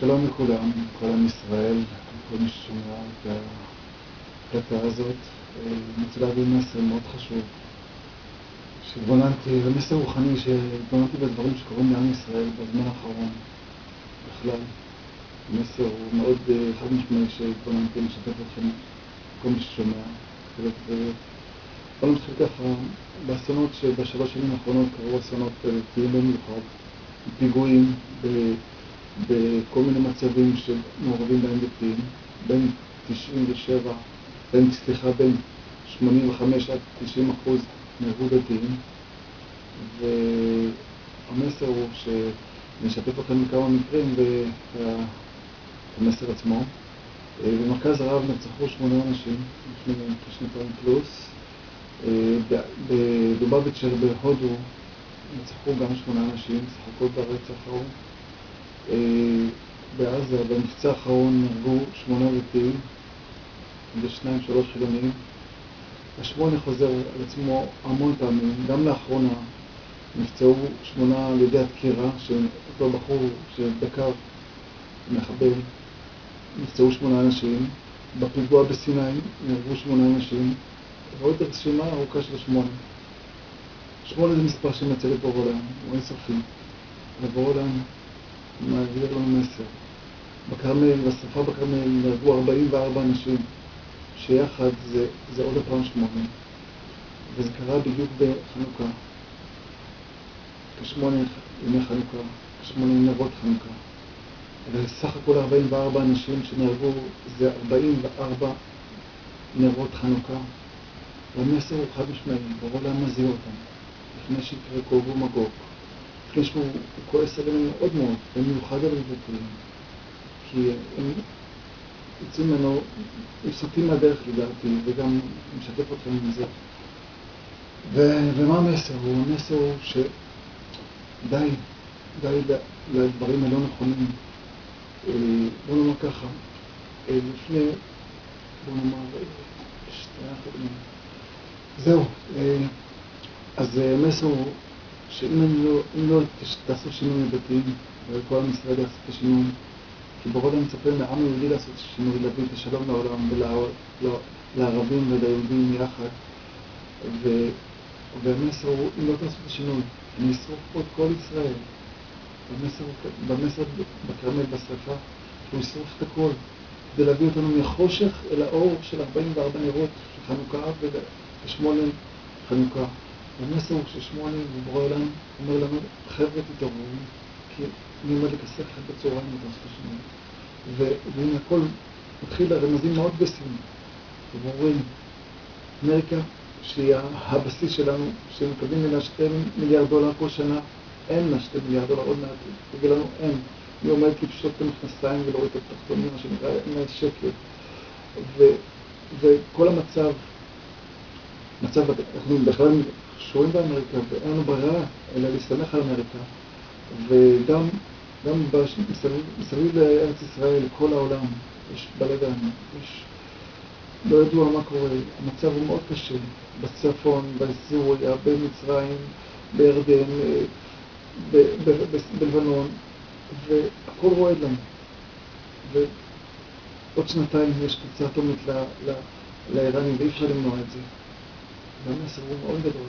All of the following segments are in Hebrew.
שלום לכולם, כל עם ישראל, כל מי ששומע את ההקלטה הזאת. אני רוצה להביא מסר מאוד חשוב ומסר רוחני שהתבוננתי בדברים שקורים לעם ישראל בזמן האחרון בכלל. המסר הוא מאוד חד משמעי שהתבוננתי לשתף אתכם, כל מי ששומע. בוא נתחיל ככה, באסונות שבשלוש שנים האחרונות קרו אסונות תהיים במיוחד, פיגועים בכל מיני מצבים שמעורבים בהם דתיים, בין 85 עד 90% נהרגו דתיים. והמסר הוא שנשתף לכם בכמה מקרים והמסר עצמו. במרכז הרב נרצחו 8 אנשים לפני כשנתיים פלוס. בבאביצ'ר בהודו נרצחו גם 8 אנשים, סך הכל ברצח ההוא. בעזה במבצע האחרון נהרגו 8 דתיים ו2-3 חילונים. השמונה חוזר על עצמו המון פעמים, גם לאחרונה נפצעו 8 על ידי הדקירה, שאותו בחור שדקר מחבל, נפצעו 8 אנשים. בפיגוע בסיני נהרגו 8 אנשים, ועוד רשימה ארוכה של 8. 8 זה מספר שמצא לבור עולם, הוא אינסופי. לבור עולם מעביר לנו מסר. בכרמל, בשרפה בכרמל נהרגו 44 אנשים, שיחד זה עוד הפעם 8. וזה קרה בדיוק בחנוכה. כ8 ימי חנוכה, כ8 נרות חנוכה. וסך הכל 44 אנשים שנהרגו זה 44 נרות חנוכה. והמסר הוא חד משמעי, ברור להם מזהיר אותם. לפני שיקרה גוג ומגוג. לפני שהוא כועס עליהם מאוד מאוד, במיוחד על הדתיים. כי הם יוצאים ממנו, הם סוטים מהדרך לדעתי, וגם משתף אתכם עם זה. ומה המסר? המסר הוא שדי לדברים הלא נכונים. בוא נאמר ככה, לפני, בוא נאמר, זהו. אז המסר הוא שאם לא תעשו שינוי דתיים, וכל עם ישראל יעשו את השינוי, כי ברור אני מצפה מהעם היהודי לעשות שינוי, להביא את השלום לעולם ולערבים וליהודים יחד. והמסר הוא, אם לא תעשו את השינוי, אני אשרוף פה את כל ישראל. במסר בכרמל בשרפה, שהוא ישרוף את הכל, כדי להביא אותנו מחושך אל האור של 44 נרות של חנוכה ו8 חנוכה. המסר הוא ש8 וברור עולם אומר לנו, חבר'ה תתעוררו, כי אני עומד לכסף אחד בצהריים ותעשו שינוי. והנה הכל מתחיל לרמזים מאוד גסים וברורים. אמריקה, שהיא הבסיס שלנו, שמקבלים ממנה $2 מיליארד כל שנה, אין לה $2 מיליארד, עוד מעט, בגלל לנו אין. היא עומדת לפשוט את המכנסיים ולהוריד את התחתונים, מה שנקרא, אין לה שקט. וכל המצב, אנחנו בכלל שורים באמריקה, ואין לנו ברירה, אלא להסתמך על אמריקה. וגם מסביב לארץ ישראל, כל העולם, יש בלגן, לא ידוע מה קורה, המצב הוא מאוד קשה, בצפון, בסוריה, במצרים, בירדן, בלבנון, והכל רועד לנו. ועוד 2 יש פצצה אטומית לאיראנים, ואי אפשר למנוע את זה. והמסר הוא מאוד גדול.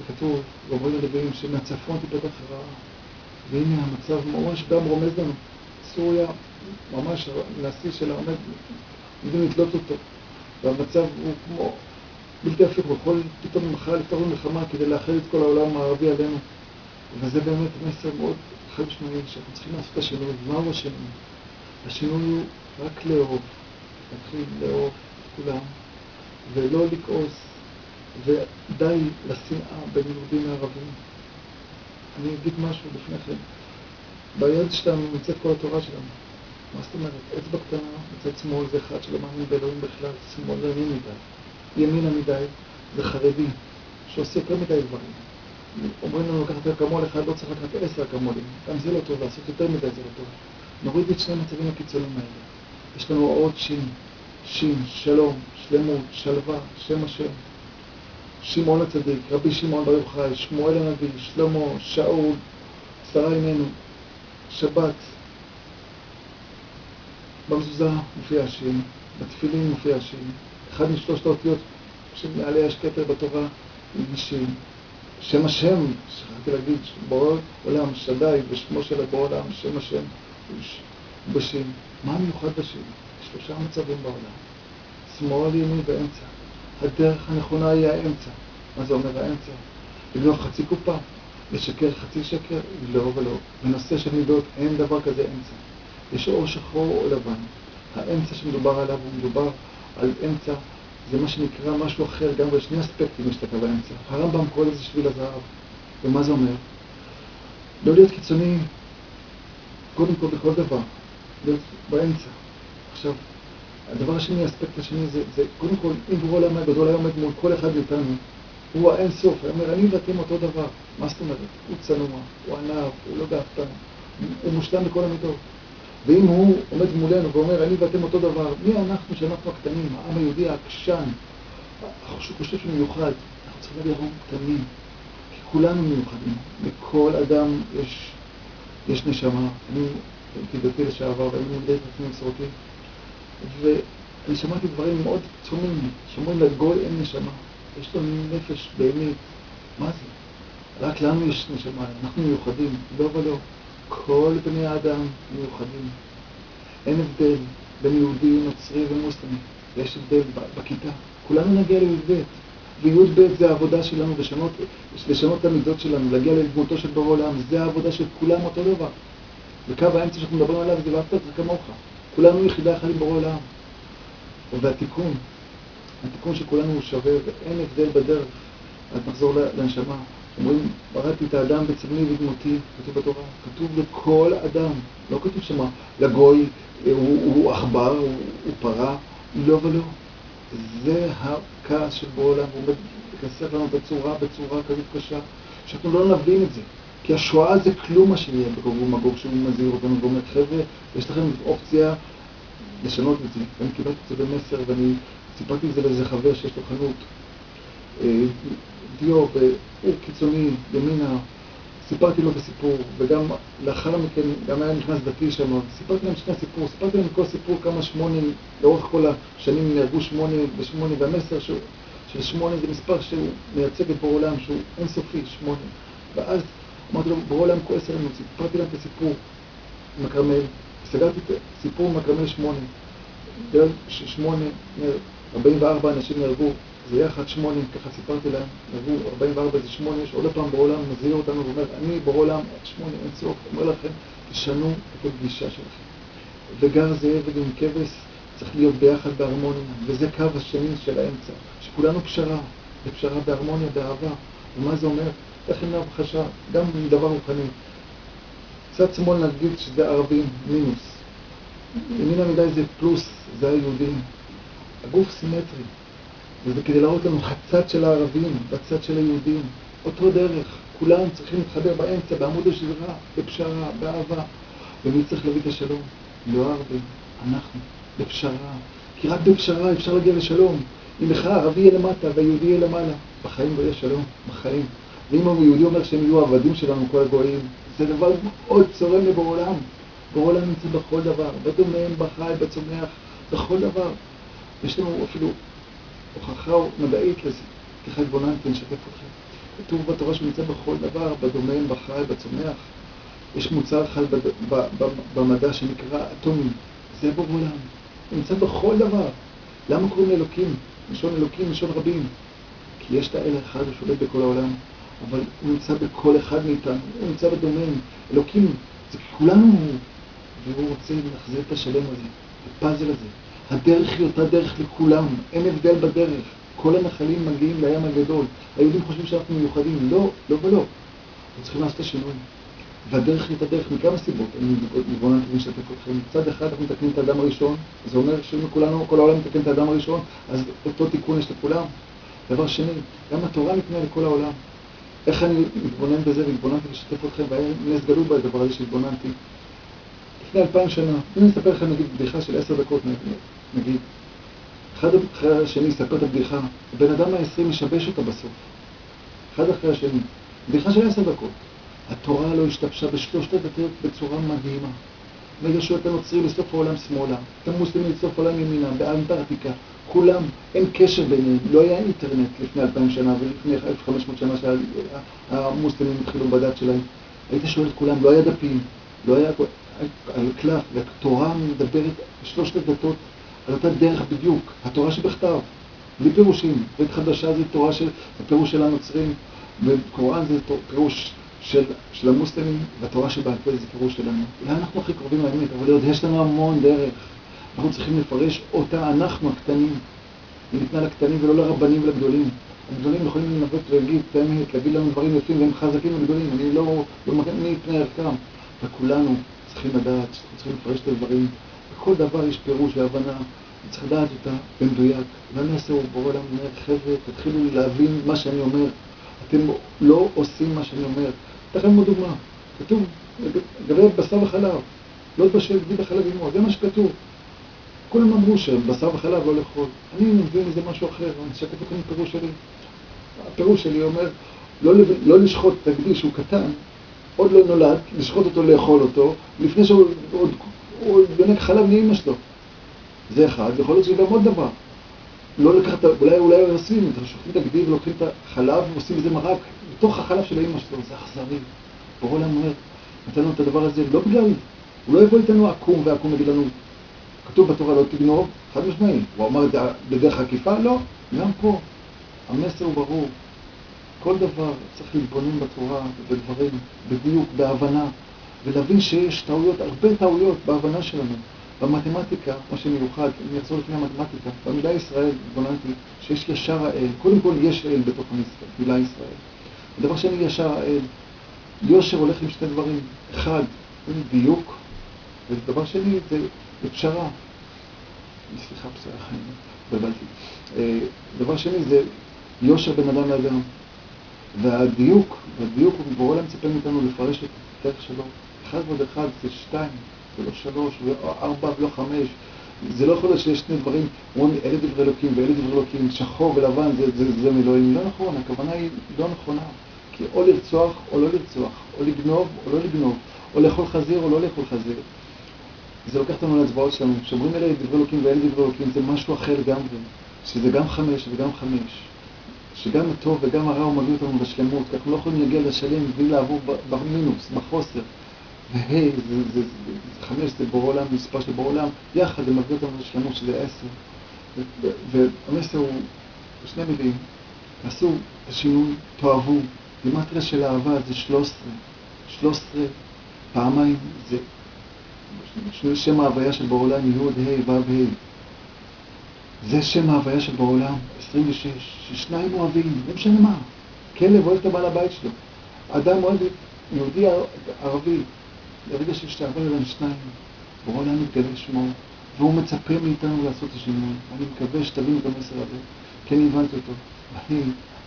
וכתוב, ואומרים לנביאים שמהצפון תיפתח רעה. והנה המצב ממש גם רומז לנו. סוריה, ממש הנשיא שלה עומד, עומדים לתלות אותו. והמצב הוא כמו בלתי הפיך, הוא יכול פתאום מחר לפתור מלחמה כדי לאחד את כל העולם הערבי עלינו. וזה באמת מסר מאוד חד משמעי שאנחנו צריכים לעשות את השינוי. מהו השינוי? השינוי הוא רק לאהוב. להתחיל לאהוב את כולם, ולא לכעוס, ודי לשנאה בין יהודים לערבים. אני אגיד משהו לפני כן. ביד שלנו נמצאת כל התורה שלנו. מה זאת אומרת? אצבע קטנה, מצד שמאל זה אחד שלא מאמין באלוהים בכלל, שמאל זה ימין מדי. ימינה מדי זה חרדי, שעושה יותר מדי דברים. אומרים לנו לקחת אקמול אחד, לא צריך לקחת 10 אקמולים. גם זה לא טוב, לעשות יותר מדי זה לא טוב. נוריד את שני המצבים הקיצוניים האלה. יש לנו עוד שין, שלום, שלמות, שלווה, שם השם. שמעון הצדיק, רבי שמעון בר יוחאי, שמואל הנביא, שלמה, שאול, שרה אימנו, שבת, במזוזה מופיע השם, בתפילין מופיע השם. אחד משלושת האותיות שמעלי יש כתר בתורה, שם. שם השם, שכחתי להגיד, בורא עולם, שדי, ושמו של הבורא עולם, שם השם, בשם. מה המיוחד בשם? שלושה מצבים בעולם. שמאל, ימין ואמצע. הדרך הנכונה היא האמצע. מה זה אומר האמצע? לגנוב חצי קופה, לשקר חצי שקר, לא ולא. בנושא של מידות אין דבר כזה אמצע. יש או שחור או לבן. האמצע שמדובר עליו הוא מדובר על אמצע, זה מה שנקרא משהו אחר, גם בשני אספקטים יש את הקו האמצע. הרמב"ם קורא לזה שביל הזהב. ומה זה אומר? לא להיות קיצוני, קודם כל בכל דבר, להיות באמצע. עכשיו, הדבר השני, האספקט השני, זה קודם כל, אם ברור למה הגדול היה עומד מול כל אחד מאיתנו, הוא האין סוף, הוא אומר, אני ואתם אותו דבר. מה זאת אומרת? הוא צנוע, הוא ענב, הוא לא גאוותן, הוא מושלם בכל המידות. ואם הוא עומד מולנו ואומר, אני ואתם אותו דבר, מי אנחנו שאנחנו הקטנים, העם היהודי העקשן, שהוא חושב שהוא מיוחד, אנחנו צריכים להגיד, אנחנו קטנים, כי כולנו מיוחדים, לכל אדם יש נשמה. אני הייתי דתי לשעבר, והיינו מגדי את עצמי מסורתי, ואני שמעתי דברים מאוד צומים, שאומרים לגוי אין נשמה, יש לו נפש באמת, מה זה? רק לנו יש נשמה, אנחנו מיוחדים, לא ולא. כל בני האדם מיוחדים. אין הבדל בין יהודי, נוצרי ומוסלמי. יש הבדל בכיתה. כולנו נגיע לי"ב. וי"ב זה העבודה שלנו, לשנות את המידות שלנו, להגיע לדמותו של בורא עולם. זה העבודה של כולם אותו דבר. וקו האמצע שאנחנו מדברים עליו זה ואהבת לרעך כמוך. כולנו יחידה אחת עם בורא עולם. והתיקון שכולנו הוא שווה, ואין הבדל בדרך. אז נחזור לנשמה. אומרים, בראתי את האדם בצלמי ודמותי, כתוב בתורה, כתוב לכל אדם, לא כתוב שמה, לגוי הוא עכבר, הוא פרה, לא ולא. זה הכעס של בורא עולם, הוא מכסף לנו בצורה כזאת קשה, שאנחנו לא נבין את זה. כי השואה זה כלום מה שיהיה בגוג ומגוג, שהוא מזהיר אותנו ואומר, חבר'ה, יש לכם אופציה לשנות את זה. ואני קיבלתי את זה במסר, ואני סיפרתי את זה לאיזה חבר שיש לו חנות, דיו, והוא קיצוני, ימינה, סיפרתי לו את הסיפור, וגם לאחר מכן, גם היה נכנס דתי שם, סיפרתי להם שני סיפור, סיפרתי להם כל סיפור כמה שמונים, לאורך כל השנים נהרגו 8 ו8, והמסר של 8 זה מספר שהוא מייצג את בורא עולם, שהוא אינסופי, 8. ואז אמרתי לו, בורא עולם כועס עלינו, סיפרתי להם את הסיפור עם הכרמל, סגרתי את הסיפור עם הכרמל 8, בגלל ש8, 44 אנשים נהרגו, זה יחד 8, ככה סיפרתי להם, נהרגו 44 זה 8, יש עוד פעם בורא עולם מזהיר אותנו ואומר, אני בורא עולם 8 אין סוף, אומר לכם, תשנו את הפגישה שלכם. וגר זאב וגם כבש צריך להיות ביחד בהרמוניה, וזה קו השני של האמצע, שכולנו פשרה, בפשרה בהרמוניה, באהבה. ומה זה אומר? איך אינה בחשה, גם דבר רוחני. צד שמאל נגיד שזה ערבים, מינוס. ימין המידי זה פלוס, זה היהודים. הגוף סימטרי. וזה כדי להראות לנו הצד של הערבים, בצד של היהודים. אותו דרך. כולם צריכים להתחבר באמצע, בעמוד השדרה, בפשרה, באהבה. ומי צריך להביא את השלום? לא הערבים, אנחנו, בפשרה. כי רק בפשרה אפשר להגיע לשלום. אם לך הערבי יהיה למטה והיהודי יהיה למעלה, בחיים לא יהיה שלום, בחיים. ואם היהודי אומר שהם יהיו עבדים שלנו, כל הגויים, זה דבר מאוד צורם לבורא עולם. בורא עולם נמצא בכל דבר, בדומם, בחי, בצומח, בכל דבר. יש לנו אפילו הוכחה מדעית לזה, ככה התבוננתי, נשתף אתכם. כתוב בתורה שנמצא בכל דבר, בדומם, בחי, בצומח. יש מוצר אחד במדע שנקרא אטומים, זה בורא עולם. הוא נמצא בכל דבר. למה קוראים לאלוקים? לשון אלוקים, לשון רבים. כי יש את האל אחד ושולט בכל העולם, אבל הוא נמצא בכל אחד מאיתנו, הוא נמצא בדומם. אלוקים, זה כולנו הוא, והוא רוצה להחזיר את השלם הזה, הפאזל הזה. הדרך היא אותה דרך לכולם, אין הבדל בדרך. כל הנחלים מגיעים לים הגדול. היהודים חושבים שאנחנו מיוחדים, לא, לא ולא. אנחנו צריכים לעשות את השינוי. והדרך היא את הדרך מכמה סיבות. אני מבוננתי ונשתף אתכם. מצד אחד אנחנו מתקנים את האדם הראשון, זה אומר שכולנו, כל העולם מתקן את האדם הראשון, אז אותו תיקון יש לכולם. דבר שני, גם התורה ניתנה לכל העולם. איך אני מתבונן בזה והתבוננתי ושתף אתכם, והיה נס גלוי בדבר הזה שהתבוננתי. לפני 2000 שנה, אני אספר לכם נגיד בדיחה של 10 דקות נגיד. אחד אחרי השני יספר את הבדיחה, הבן אדם ה-20 משבש אותה בסוף. אחד אחרי השני, בדיחה של 10 דקות. התורה לא השתבשה בשלושת הדתות בצורה מדהימה. וישו את הנוצרי לסוף העולם שמאלה, את המוסלמים לסוף העולם ימינה, באנטארקטיקה, כולם, אין קשר ביניהם, לא היה אינטרנט לפני 2000 שנה ולפני 1500 שנה שהמוסלמים התחילו בדת שלהם. היית שואל את כולם, לא היה דפים, לא היה על קלף, והתורה מדברת שלושת הדתות על אותה דרך בדיוק, התורה שבכתב, בלי פירושים. בית חדשה זה תורה של, הפירוש של הנוצרים, וקוראן זה פירוש של המוסלמים, והתורה שבעל פה זה פירוש שלנו. אולי אנחנו הכי קרובים לאמת, אבל עוד יש לנו המון דרך. אנחנו צריכים לפרש אותה, אנחנו הקטנים. היא ניתנה לקטנים ולא לרבנים ולגדולים. הגדולים יכולים לנווט ולהגיד את האמת, להגיד לנו דברים יפים והם חזקים וגדולים. אני לא מי פני ערכם. וכולנו צריכים לדעת, צריכים לפרש את הדברים. בכל דבר יש פירוש והבנה. צריך לדעת אותה במדויק. ואני אעשה בורא עולם אומר, חבר'ה, תתחילו להבין מה שאני אומר. אתם לא עושים מה שאני אומר. אתן לכם עוד דוגמה. כתוב, לגבי בשר וחלב. לא תבשל גדי בחלב אימו. זה מה שכתוב. כולם אמרו שבשר וחלב לא לאכול. אני מבין איזה משהו אחר. אני שכתוב כאן פירוש שלי. הפירוש שלי אומר, לא לשחוט את הגדי שהוא קטן, עוד לא נולד, לשחוט אותו, לאכול אותו, לפני שהוא יונק חלב מאמא שלו. זה אחד, יכול להיות שזה גם עוד דבר. לא לקחת, אולי עושים, שוחטים את הגדי ולוקחים את החלב ועושים איזה מרק בתוך החלב של האמא שלו, זה אכזרי. בורא עולם אומר, נתן לנו את הדבר הזה, לא בגלל, הוא לא יבוא איתנו עקום ועקום יגיד לנו, כתוב בתורה לא תגנוב, חד משמעי. הוא אמר את זה בדרך עקיפה? לא, גם פה. המסר הוא ברור. כל דבר צריך להתבונן בתורה ובדברים, בדיוק, בהבנה, ולהבין שיש טעויות, הרבה טעויות בהבנה שלנו. במתמטיקה, מה שמיוחד, אני אחזור לפני המתמטיקה, במילה ישראל, התבוננתי, שיש ישר האל. קודם כל יש אל בתוך המילה ישראל. הדבר שני ישר האל. יושר הולך עם שני דברים. אחד, דיוק, ודבר שני זה פשרה. סליחה, פשרה, בלבלתי. דבר שני זה יושר בין אדם לאדם. והדיוק הוא בורא עולם מצפה מאיתנו לפרש את הדרך שלו. 1 ועוד 1 זה 2, ולא 3, ולא 4 ולא 5. זה לא יכול להיות שיש שני דברים, אומרים אלה דברי אלוקים ואלה דברי אלוקים, שחור ולבן זה מאלוהים. לא נכון, הכוונה היא לא נכונה. כי או לרצוח או לא לרצוח, או לגנוב או לא לגנוב, או לאכול חזיר או לא לאכול חזיר. זה לוקח אותנו להצבעות שלנו. כשאומרים אלה דברי אלוקים ואלה דברי אלוקים, זה משהו אחר לגמרי. שזה גם 5 וגם 5. שגם הטוב וגם הרע הוא מביא אותנו לשלמות, כי אנחנו לא יכולים להגיע לשלם בלי לעבור במינוס, בחוסר. והי, 5 זה בורא עולם, מספר של בורא עולם, יחד זה מביא אותנו לשלמות שזה 10. והמסר הוא, שני מילים, עשו את השינוי, תאהבו, גימטריה של אהבה זה 13. 13 פעמיים זה שם ההוויה של בורא עולם, י' ה' ו' ה'. זה שם ההוויה של בעולם, 26, ששניים אוהבים, לא משנה מה. כלב אוהב את הבעל הבית שלו. אדם אוהב יהודי ערבי, לרגע של שתעבור אליהם שניים. בעולם מתגלה שמו, והוא מצפה מאיתנו לעשות את השינוי. אני מקווה שתבינו את המסר הזה, כי אני הבנתי אותו. אני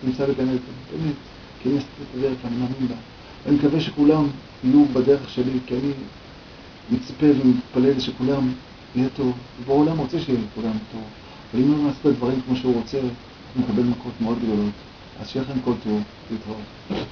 נמצא בגן עדן, באמת, כי אני עשיתי את הדרך, אני מאמין בה. אני מקווה שכולם יהיו בדרך שלי, כי אני מצפה ומתפלל שכולם יהיה טוב. בעולם רוצה שיהיה לכולם טוב. ואם לא נעשה את הדברים כמו שהוא רוצה, אנחנו נקבל מכות מאוד גדולות. אז שיהיה לכם כל טוב, להתראות.